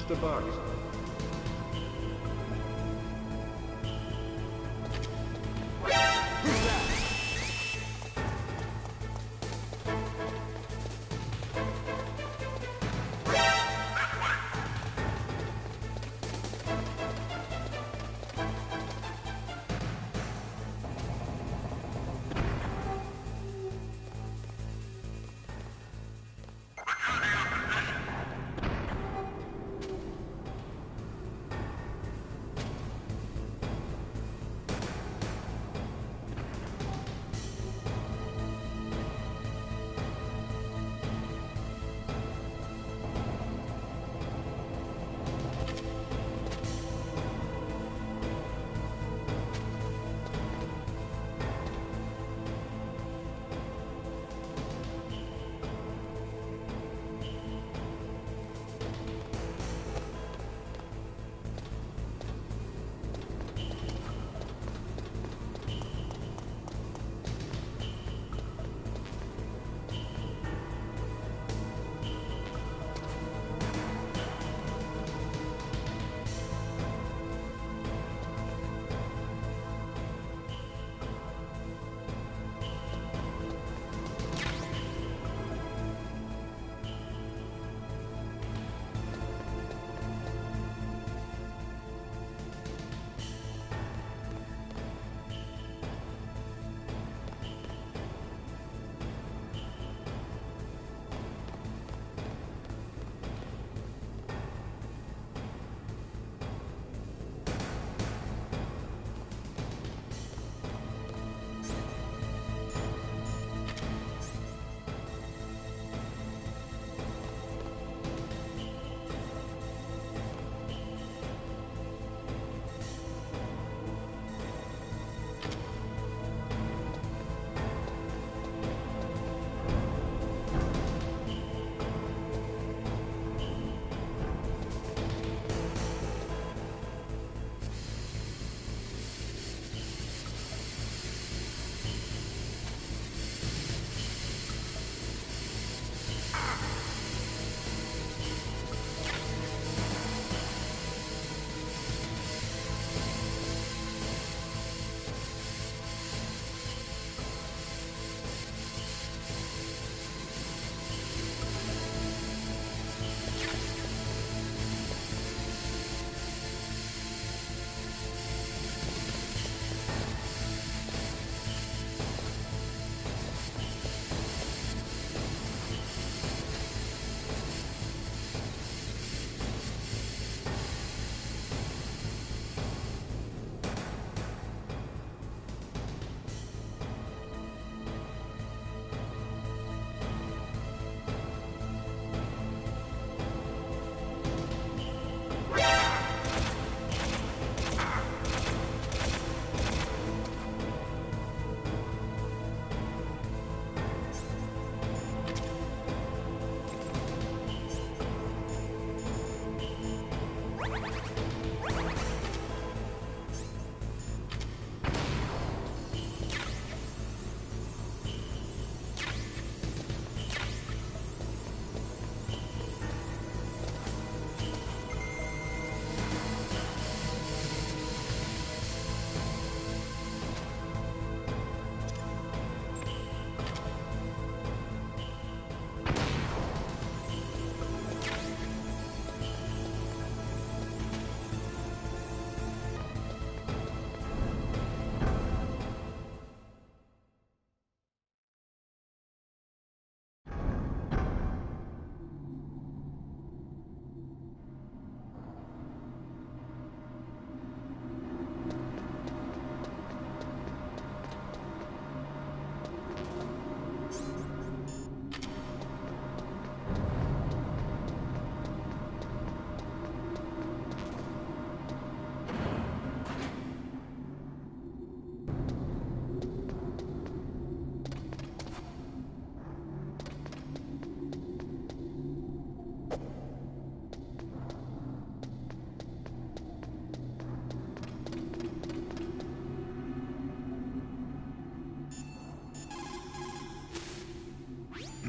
just a box.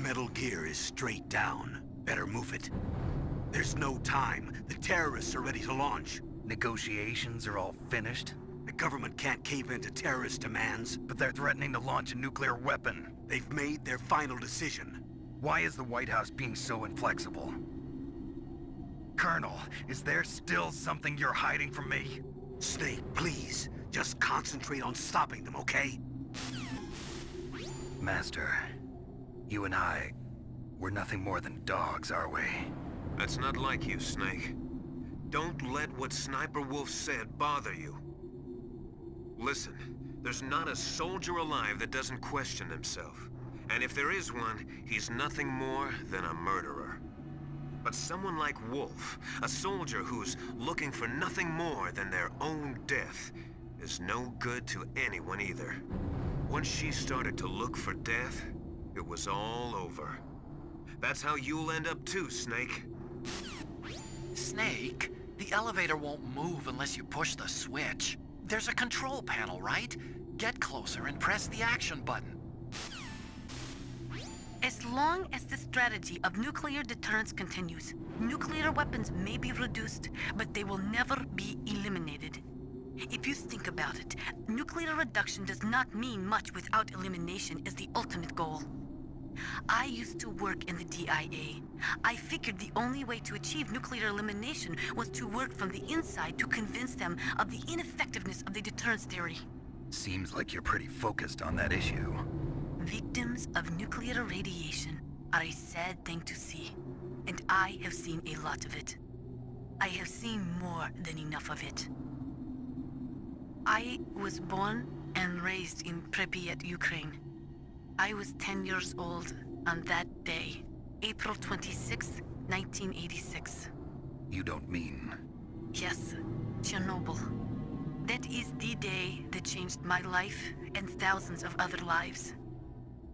Metal Gear is straight down. Better move it. There's no time. The terrorists are ready to launch. Negotiations are all finished, The government can't cave into terrorist demands. but they're threatening to launch a nuclear weapon. They've made their final decision. Why is the White House being so inflexible? Colonel, is there still something you're hiding from me? Snake, please. Just concentrate on stopping them, okay? Master, you and I, we're nothing more than dogs, are we? That's not like you, Snake. Don't let what Sniper Wolf said bother you. Listen, there's not a soldier alive that doesn't question himself. And if there is one, he's nothing more than a murderer. But someone like Wolf, a soldier who's looking for nothing more than their own death, is no good to anyone either. Once she started to look for death, it was all over. That's how you'll end up too, Snake. Snake, the elevator won't move unless you push the switch. There's a control panel, right? Get closer and press the action button. As long as the strategy of nuclear deterrence continues, nuclear weapons may be reduced, but they will never be eliminated. If you think about it, nuclear reduction does not mean much without elimination as the ultimate goal. I used to work in the DIA. I figured the only way to achieve nuclear elimination was to work from the inside to convince them of the ineffectiveness of the deterrence theory. Seems like you're pretty focused on that issue. Victims of nuclear radiation are a sad thing to see, and I have seen a lot of it. I have seen more than enough of it. I was born and raised in Pripyat, Ukraine. I was 10 years old on that day, April 26, 1986. You don't mean... Yes, Chernobyl. That is the day that changed my life and thousands of other lives.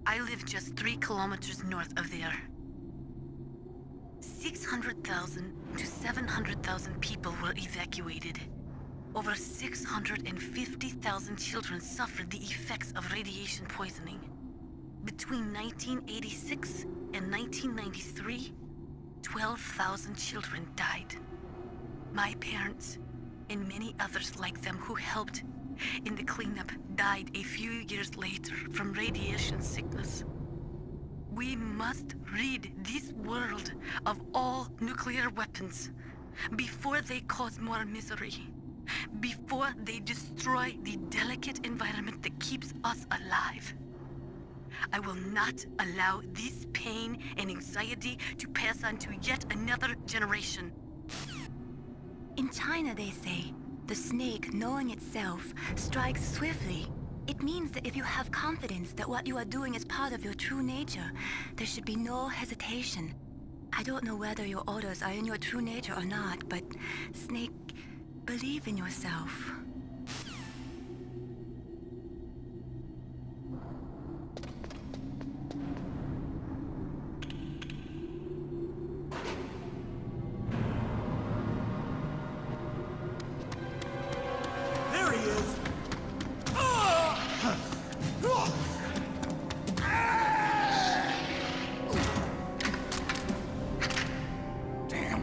I live just 3 kilometers north of there. 600,000 to 700,000 people were evacuated. Over 650,000 children suffered the effects of radiation poisoning. Between 1986 and 1993, 12,000 children died. My parents, and many others like them who helped in the cleanup, died a few years later from radiation sickness. We must rid this world of all nuclear weapons before they cause more misery, before they destroy the delicate environment that keeps us alive. I will not allow this pain and anxiety to pass on to yet another generation. In China, they say, the snake, knowing itself, strikes swiftly. It means that if you have confidence that what you are doing is part of your true nature, there should be no hesitation. I don't know whether your orders are in your true nature or not, but Snake, believe in yourself. There he is! Damn.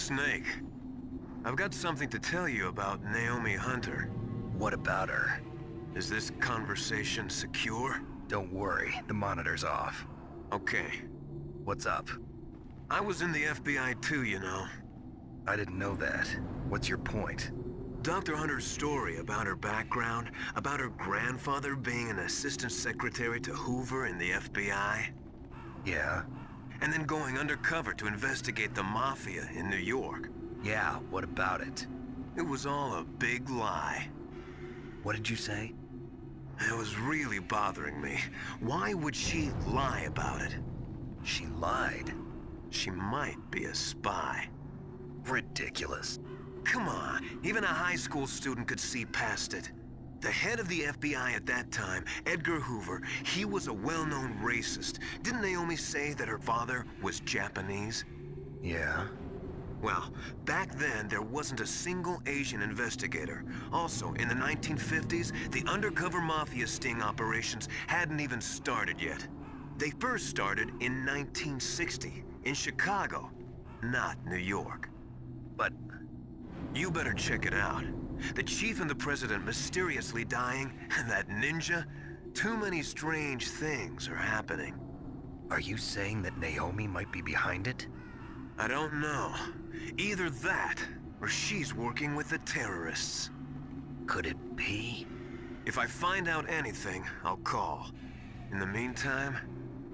Snake, I've got something to tell you about Naomi Hunter. What about her? Is this conversation secure? Don't worry, the monitor's off. Okay. What's up? I was in the FBI too, you know. I didn't know that. What's your point? Dr. Hunter's story about her background, about her grandfather being an assistant secretary to Hoover in the FBI, Yeah? and then going undercover to investigate the Mafia in New York. Yeah, what about it? It was all a big lie. What did you say? It was really bothering me. Why would she lie about it? She lied. She might be a spy. Ridiculous. Come on, even a high school student could see past it. The head of the FBI at that time, Edgar Hoover, he was a well-known racist. Didn't Naomi say that her father was Japanese? Yeah? Well, back then, there wasn't a single Asian investigator. Also, in the 1950s, the undercover mafia sting operations hadn't even started yet. They first started in 1960, in Chicago, not New York. But You better check it out. The chief and the president mysteriously dying, and that ninja. Too many strange things are happening. are you saying that Naomi might be behind it? I don't know. Either that, or she's working with the terrorists. Could it be? If I find out anything, I'll call. In the meantime,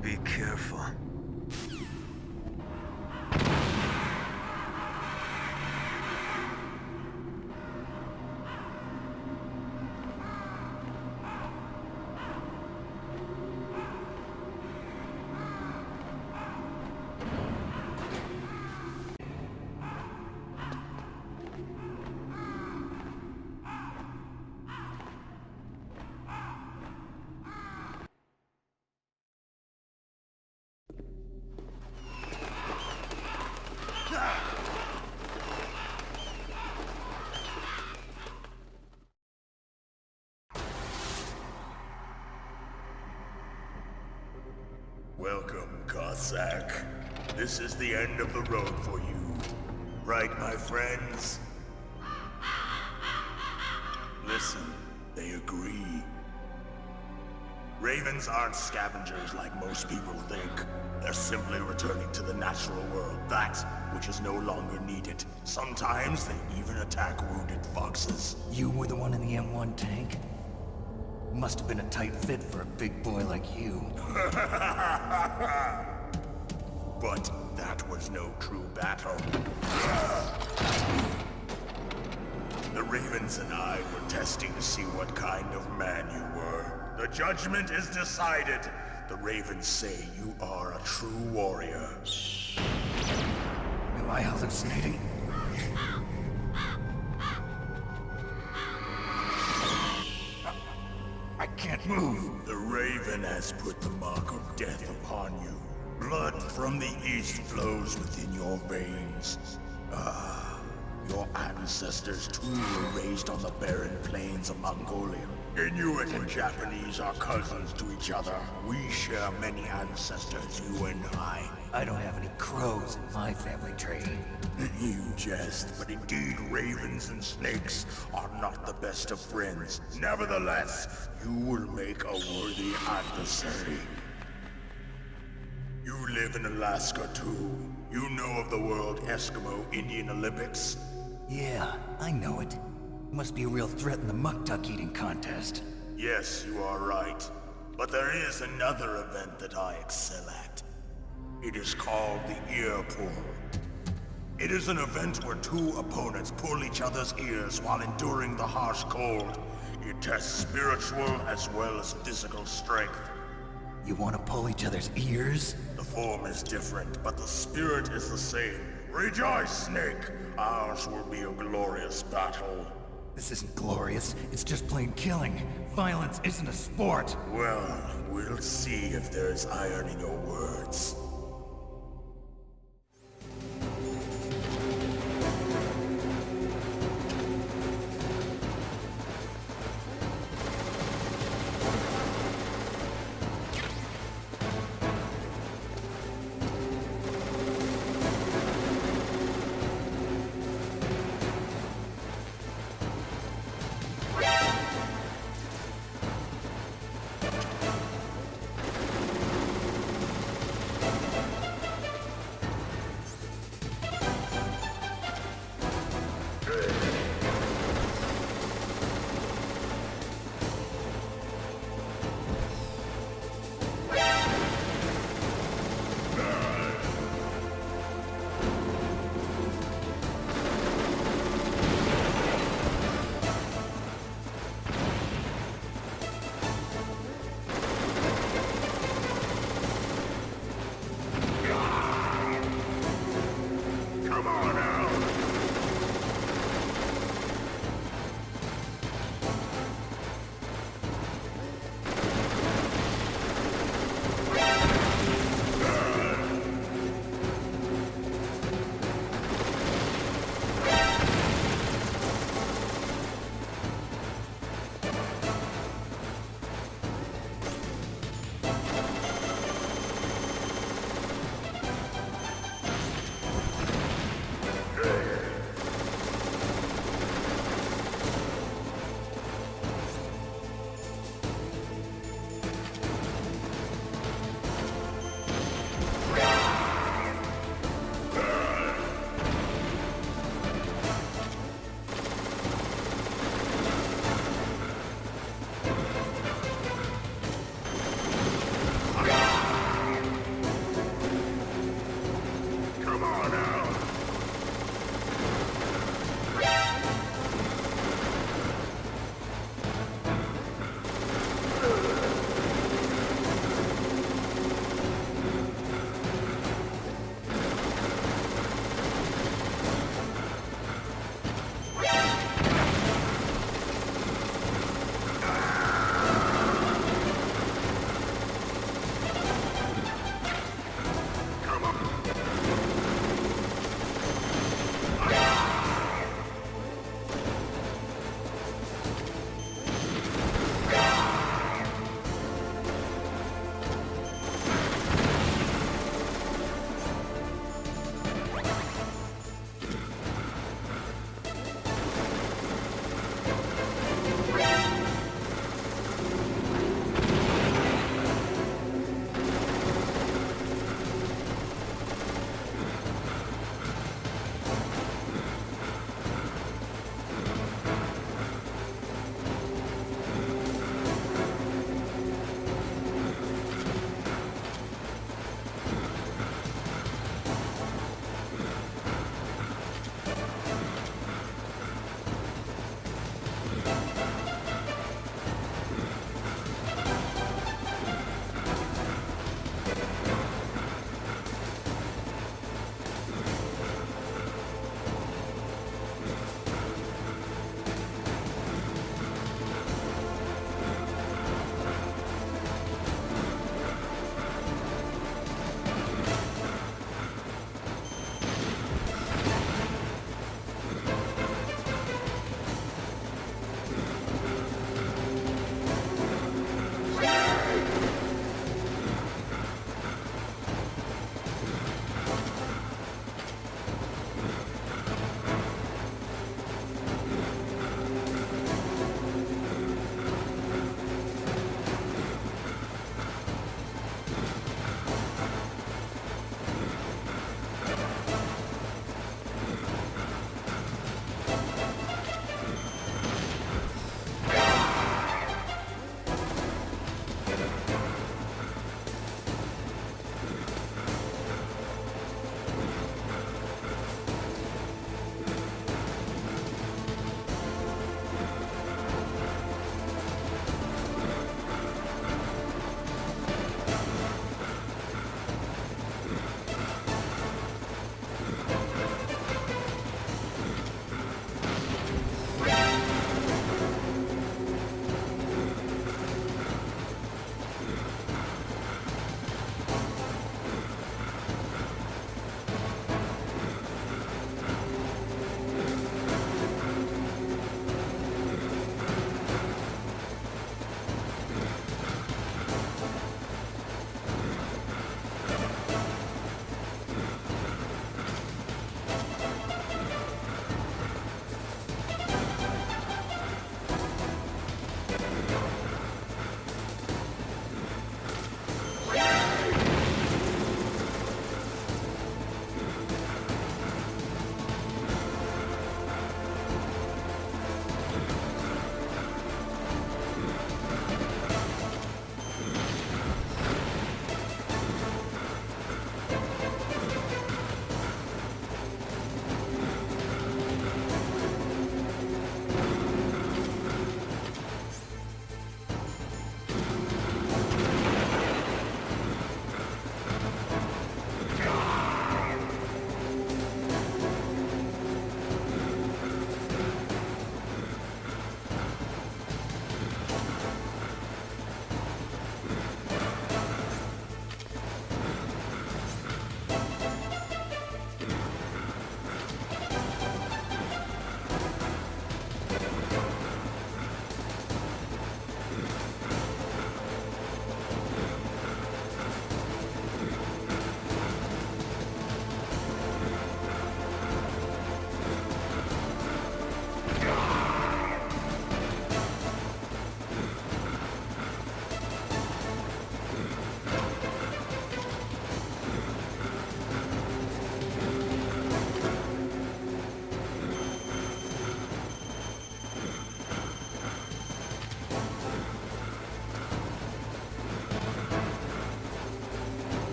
be careful. Welcome, Cossack. This is the end of the road for you. Right, my friends? Listen, they agree. Ravens aren't scavengers like most people think. They're simply returning to the natural world, that which is no longer needed. Sometimes they even attack wounded foxes. You were the one in the M1 tank? Must have been a tight fit for a big boy like you. But that was no true battle. The Ravens and I were testing to see what kind of man you were. The judgment is decided. The Ravens say you are a true warrior. Am I hallucinating? I can't move. The Raven has put the mark of death upon you. Blood from the east flows within your veins. Ah, your ancestors too were raised on the barren plains of Mongolia. Inuit and Japanese are cousins to each other. We share many ancestors, you and I. I don't have any crows in my family tree. You jest, but indeed ravens and snakes are not the best of friends. Nevertheless, you will make a worthy adversary. You live in Alaska too. You know of the World Eskimo Indian Olympics? Yeah, I know it. Must be a real threat in the muck-duck eating contest. Yes, you are right. But there is another event that I excel at. It is called the ear pull. It is an event where two opponents pull each other's ears while enduring the harsh cold. It tests spiritual as well as physical strength. You want to pull each other's ears? The form is different, but the spirit is the same. Rejoice, Snake! Ours will be a glorious battle. This isn't glorious. It's just plain killing. Violence isn't a sport. Well, we'll see if there's iron in your words.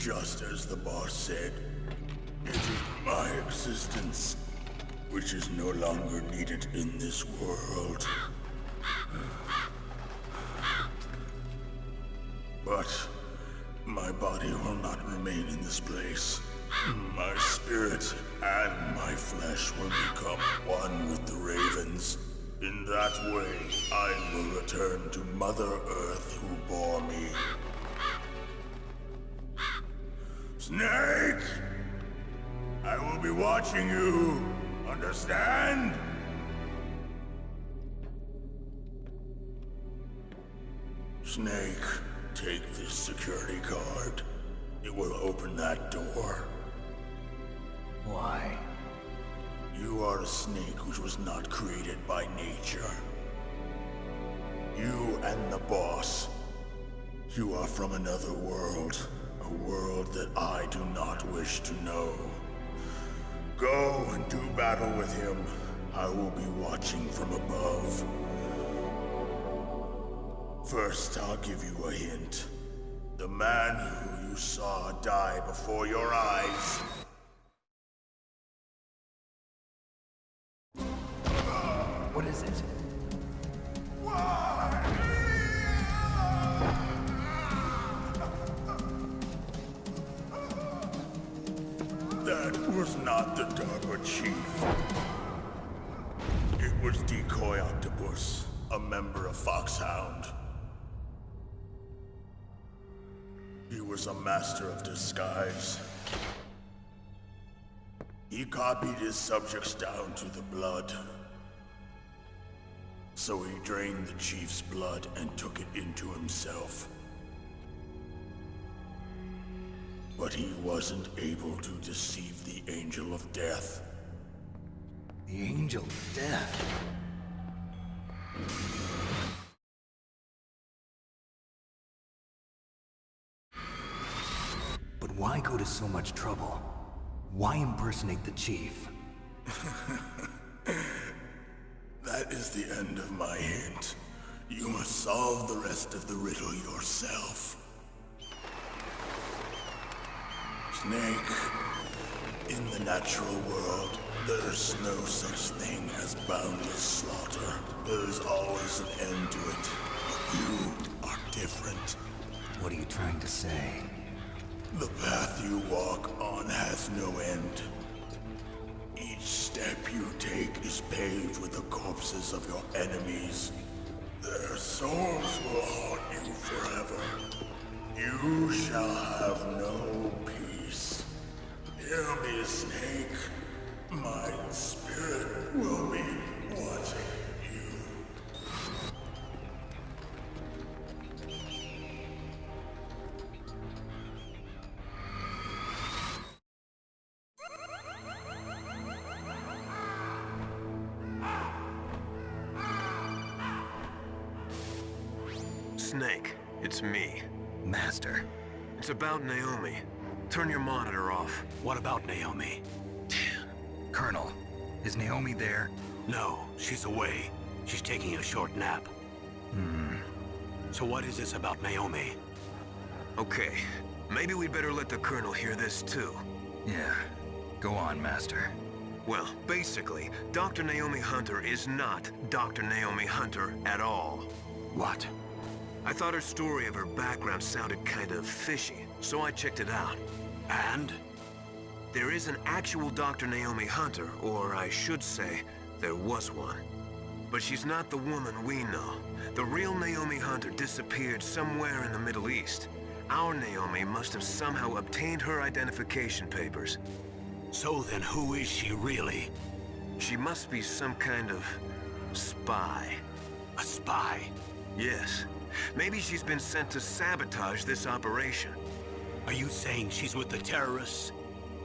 Just as the boss said, it is my existence which is no longer needed in this world. But my body will not remain in this place. My spirit and my flesh will become one with the ravens. In that way, I will return to Mother Earth who bore me. Snake! I will be watching you. Understand? Snake, take this security card. It will open that door. Why? You are a snake which was not created by nature. You and the boss. You are from another world. A world that I do not wish to know. Go and do battle with him. I will be watching from above. First, I'll give you a hint. The man who you saw die before your eyes. What is it? That was not the DARPA chief. It was Decoy Octopus, a member of Foxhound. He was a master of disguise. He copied his subjects down to the blood. So he drained the chief's blood and took it into himself. But he wasn't able to deceive the Angel of Death. The Angel of Death. But why go to so much trouble? Why impersonate the chief? That is the end of my hint. You must solve the rest of the riddle yourself. Snake, in the natural world, there's no such thing as boundless slaughter. There is always an end to it. But you are different. What are you trying to say? The path you walk on has no end. Each step you take is paved with the corpses of your enemies. Their souls will haunt you forever. You shall have no peace. Hear me, Snake. My spirit will be watching you. Snake, it's me. Master. It's about Naomi. Turn your monitor off. What about Naomi? Colonel, is Naomi there? No, she's away. She's taking a short nap. So what is this about Naomi? Okay, maybe we'd better let the Colonel hear this too. Yeah. Go on, Master. Well, basically, Dr. Naomi Hunter is not Dr. Naomi Hunter at all. What? I thought her story of her background sounded kind of fishy, so I checked it out. And? There is an actual Dr. Naomi Hunter, or I should say, there was one. But she's not the woman we know. The real Naomi Hunter disappeared somewhere in the Middle East. Our Naomi must have somehow obtained her identification papers. So then who is she really? She must be some kind of spy. A spy? Yes. Maybe she's been sent to sabotage this operation. Are you saying she's with the terrorists?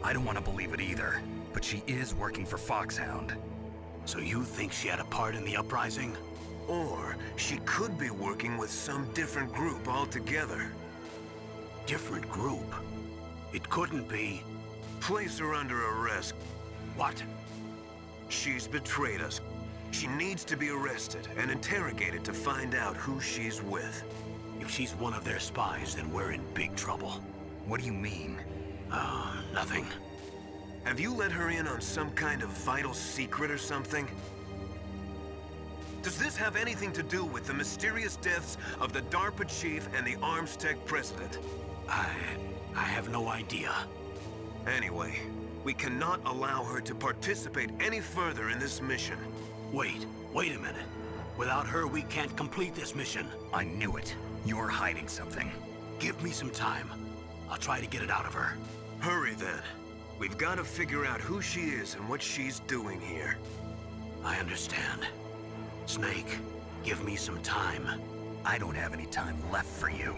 I don't want to believe it either, but she is working for Foxhound. So you think she had a part in the uprising? Or she could be working with some different group altogether. Different group? It couldn't be. Place her under arrest. What? She's betrayed us. She needs to be arrested and interrogated to find out who she's with. If she's one of their spies, then we're in big trouble. What do you mean? Nothing. Have you let her in on some kind of vital secret or something? Does this have anything to do with the mysterious deaths of the DARPA chief and the Armstech president? I have no idea. Anyway, we cannot allow her to participate any further in this mission. Wait a minute. Without her, we can't complete this mission. I knew it. You're hiding something. Give me some time. I'll try to get it out of her. Hurry then. We've got to figure out who she is and what she's doing here. I understand. Snake, give me some time. I don't have any time left for you.